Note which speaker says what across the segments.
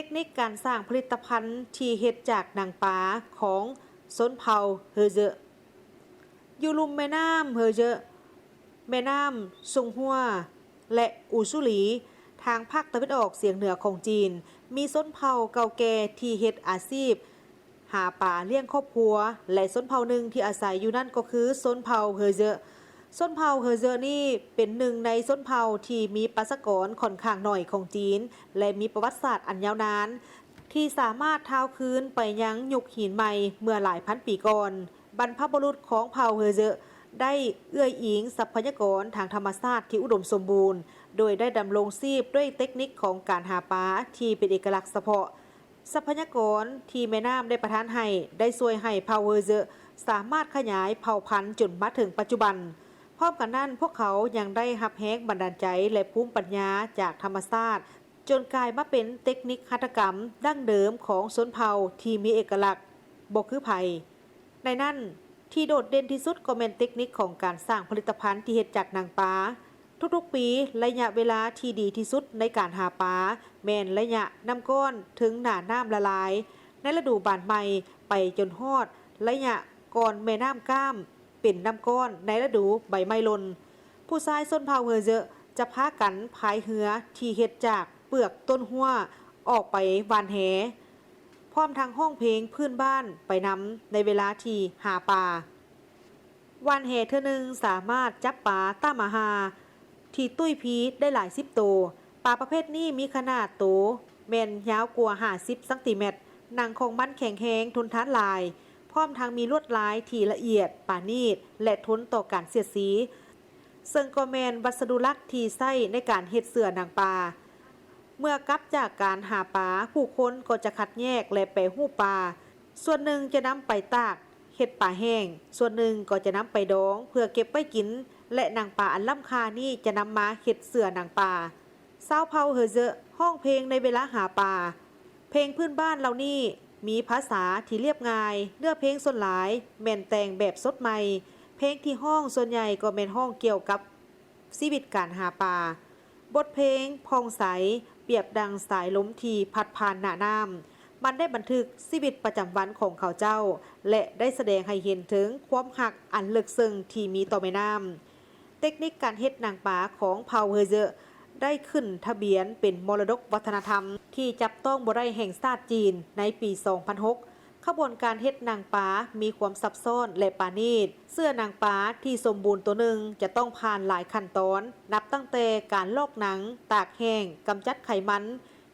Speaker 1: ทคนิคการสร้างผลิตภัณฑ์ที่เฮ็ดจากหนังปลาของชนเผ่าเฮอเจออยู่ลุ่มแม่น้ำเฮอเจอแม่น้ำซุงฮัวและอูซุหลีทางภาคตะวันออกเฉียงเหนือของจีนมีชนเผ่าเก่าแก่ที่เฮ็ดอาชีพหาปลาเลี้ยงครอบครัวและชนเผ่าหนึ่งที่อาศัยอยู่นั่นก็คือชนเผ่าเฮอเจอชนเผ่าเฮอเจอนี่เป็นหนึ่งในชนเผ่าที่มีประชากรค่อนข้างหน่อยของจีนและมีประวัติศาสตร์อันยาวนานที่สามารถเท้าคืนไปยังยุคหินใหม่เมื่อหลายพันปีก่อนบรรพบุรุษของเผ่าเฮอเจอได้เอื้ออิงทรัพยากรทางธรรมชาติที่อุดมสมบูรณ์โดยได้ดำรงชีพด้วยเทคนิคของการหาปลาที่เป็นเอกลักษณ์เฉพาะทรัพยากรที่แม่น้ำได้ประทานให้ได้ช่วยให้เผ่าเฮอเจอสามารถขยายเผ่าพันธุ์จนมาถึงปัจจุบันพร้อมกันนั้นพวกเขายังได้รับแรงบันดาลใจและภูมิปัญญาจากธรรมชาติจนกลายมาเป็นเทคนิคหัตถกรรมดั้งเดิมของชนเผ่าที่มีเอกลักษณ์บ่คือไผในนั้นที่โดดเด่นที่สุดก็เป็นเทคนิคของการสร้างผลิตภัณฑ์ที่เฮ็ดจากหนังปลาทุกๆปีระยะเวลาที่ดีที่สุดในการหาปลาแม่นระยะน้ำก้อนถึงหน้าน้ำละลายในฤดูบานใหม่ไปจนฮอดระยะก่อนแม่น้ำก้ามเป็นน้ำก้อนในฤดูใบไม้หล่นผู้ชายชนเผ่าเฮอเจอจะพากันพายเรือที่เฮ็ดจากเปลือกต้นหัวออกไปหว่านแหพร้อมทางห้องเพลงพื้นบ้านไปนำในเวลาที่หาปลาวันแห่เธอหนึ่งสามารถจับปลาต้ามาหาที่ตุ้ยพีได้หลายสิบตัวปลาประเภทนี้มีขนาดโตแม่นยาวกว่า50ซนหนังของมันแข็งแรงทนทานลายพร้อมทางมีลวดลายที่ละเอียดปานีตและทนต่อการเสียดสีซึ่งก็แม่นวัสดุหลักที่ใช้ในการเฮ็ดเสื้อหนังปลาเมื่อกลับจากการหาปลาผู้คนก็จะคัดแยกและแปรรูปปลาส่วนหนึ่งจะนำไปตากเฮ็ดปลาแห้งส่วนหนึ่งก็จะนำไปดองเพื่อเก็บไว้กินและหนังปลาอันล้ำค่านี้จะนำมาเฮ็ดเสื้อหนังปลาชาวเผ่าเฮอเจอห้องเพลงในเวลาหาปลาเพลงพื้นบ้านเหล่านี้มีภาษาที่เรียบง่ายเนื้อเพลงส่วนหลายแม่นแต่งแบบสดใหม่เพลงที่ห้องส่วนใหญ่ก็แม่นห้องเกี่ยวกับชีวิตการหาปลาบทเพลงพองใสเปรียบดังสายลมที่พัดผ่านหน้าน้ำมันได้บันทึกชีวิตประจำวันของเขาเจ้าและได้แสดงให้เห็นถึงความหักอันลึกซึ้งที่มีต่อแม่น้ำเทคนิคการเฮ็ดหนังปลาของเผ่าเฮอเจอได้ขึ้นทะเบียนเป็นมรดกวัฒนธรรมที่จับต้องบ่ได้แห่งชาติจีนในปี 2006 ขบวนการเฮ็ดหนังปลามีความซับซ้อนและปาณีตเสื้อหนังปลาที่สมบูรณ์ตัวหนึ่งจะต้องผ่านหลายขั้นตอนนับตั้งแต่การลอกหนังตากแห้งกำจัดไขมัน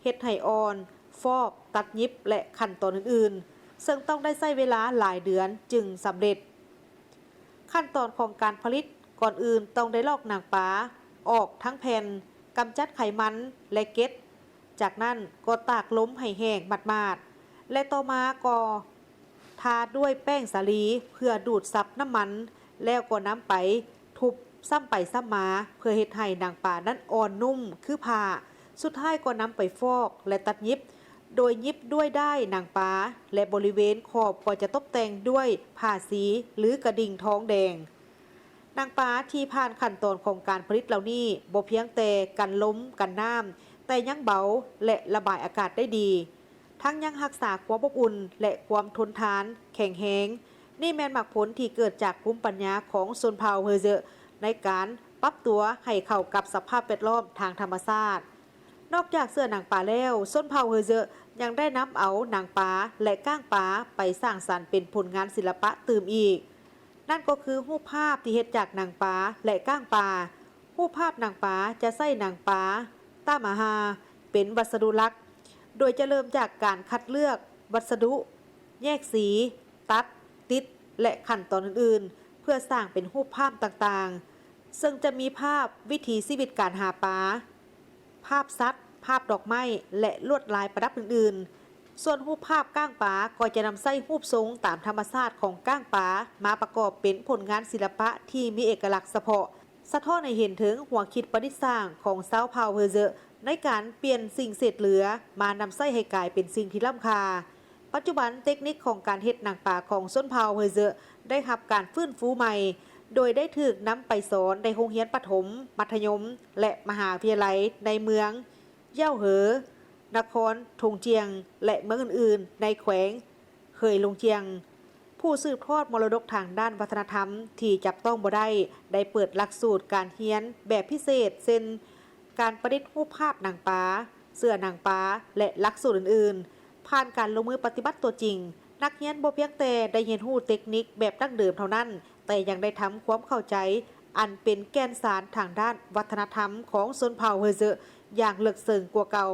Speaker 1: เฮ็ดให้อ่อนฟอกตัดยิบและขั้นตอนอื่นๆซึ่งต้องได้ใช้เวลาหลายเดือนจึงสำเร็จขั้นตอนของการผลิตก่อนอื่นต้องได้ลอกหนังปลาออกทั้งแผ่นกำจัดไขมันและเกล็ดจากนั้นก็ตากล้มให้แห้งหมาดๆและต่อมาก็ทาด้วยแป้งสาลีเพื่อดูดซับน้ำมันแล้วก็นำไปทุบซ้ำไปซ้ำมาเพื่อเฮ็ดให้หนังปลานั้นอ่อนนุ่มคือผ้าสุดท้ายก็นำไปฟอกและตัดยิบโดยยิบด้วยได้หนังปลาและบริเวณขอบก็จะตกแต่งด้วยผ้าสีหรือกระดิ่งทองแดงหนังปลาที่ผ่านขั้นตอนของการผลิตเหล่านี้บ่เพียงแต่กันล้มกันน้ำแต่ยังเบาและระบายอากาศได้ดีทั้งยังรักษาความอบอุ่นและความทนทานแข็งแรงนี่แม่นหมักผลที่เกิดจากภูมิปัญญาของชนเผ่าเฮอเจอในการปรับตัวให้เข้ากับสภาพแวดล้อมทางธรรมชาตินอกจากเสื้อหนังปลาแล้วชนเผ่าเฮอเจอยังได้นำเอาหนังปลาและก้างปลาไปสร้างสรรค์เป็นผลงานศิลปะตื่มอีกนั่นก็คือรูปภาพที่เฮ็ดจากหนังปลาและก้างปลารูปภาพหนังปลาจะใช้หนังปลาต้ามาฮาเป็นวัสดุหลักโดยจะเริ่มจากการคัดเลือกวัสดุแยกสีตัดติดและขั้นตอนอื่นๆเพื่อสร้างเป็นรูปภาพต่างๆซึ่งจะมีภาพวิถีชีวิตการหาปลาภาพสัตว์ภาพดอกไม้และลวดลายประดับอื่นๆส่วนรูปภาพก้างปลาก็จะนำใส่รูปทรงตามธรรมชาติของก้างปลามาประกอบเป็นผลงานศิลปะที่มีเอกลักษณ์เฉพาะสะท้อนให้เห็นถึงหัวคิดประดิษฐ์สร้างของชาวเผ่าเฮอเจอในการเปลี่ยนสิ่งเศษเหลือมานำใส่ให้กลายเป็นสิ่งที่ล้ำค่าปัจจุบันเทคนิคของการเฮ็ดหนังปลาของชนเผ่าเฮอเจอได้รับการฟื้นฟูใหม่โดยได้ถูกนำไปสอนในโรงเรียนประถมมัธยมและมหาวิทยาลัยในเมืองเย่าเหอ นครทงเจียงและเมืองอื่นๆในแขวงเคยลงเจียงผู้สืบทอดมรดกทางด้านวัฒนธรรมที่จับต้องบ่ได้เปิดหลักสูตรการเรียนแบบพิเศษเช่นการประดิษฐ์รูปภาพนางฟ้าเสื้อนางฟ้าและหลักสูตรอื่นๆผ่านการลงมือปฏิบัติตัวจริงนักเรียนบ่เพียงแต่ได้เรียนรู้เทคนิคแบบดั้งเดิมเท่านั้นแต่ยังได้ทำความเข้าใจอันเป็นแกนสารทางด้านวัฒนธรรมของชนเผ่าเฮอเซออย่างลึกซึ้งกว่าเก่า